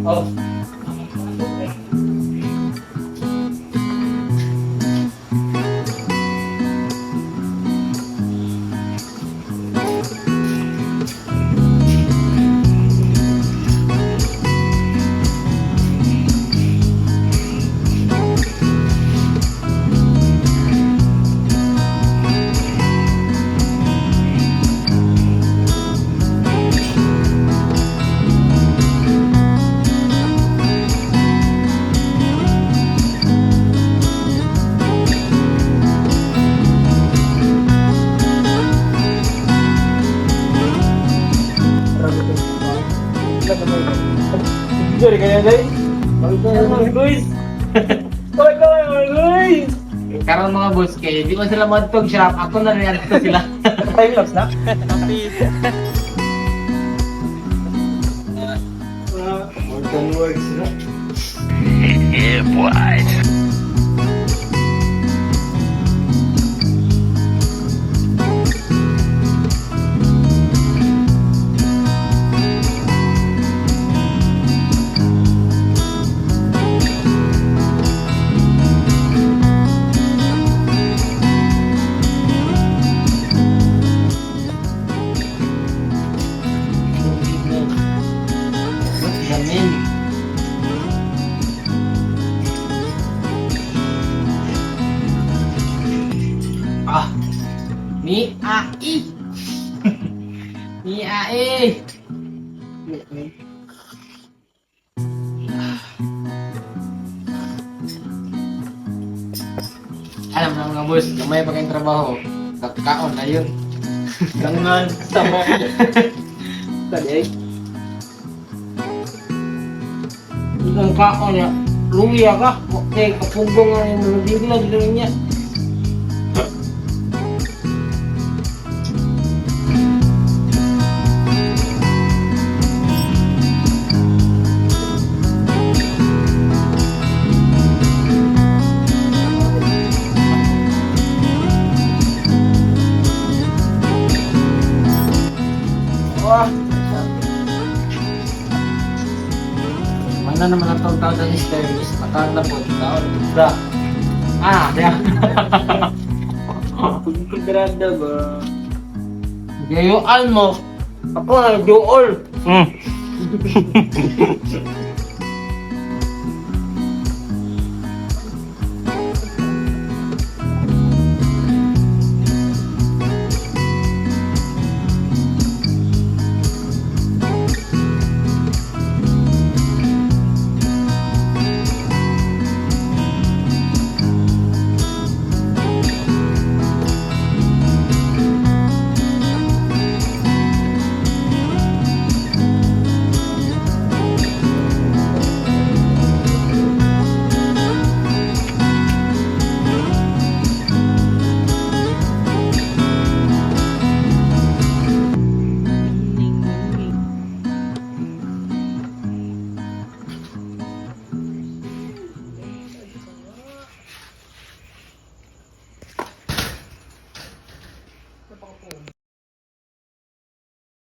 Oh. Sorry kaya guys. Guys. Sorry kaya guys. Karon mga boss kay di man sila madtog shop, ako na rin ato sila. Time lapse na. More than words na. Yeah, boy. Gamin. Ah. Mi a i. Mi a e. Alam na mga boss, gamay pa kayong trabaho. Kakakaon na yun. Gangan sama. Tadi. Ang kaon niya, luya ka. Okay, kapugong nga yung nalabiglag lang niya. Wah. Mana naman ang tawag sa stairs? Nakanda po, taon. Bra. Ah, diyan. Kudrada ba? Gayuan mo. Ako na, Jool.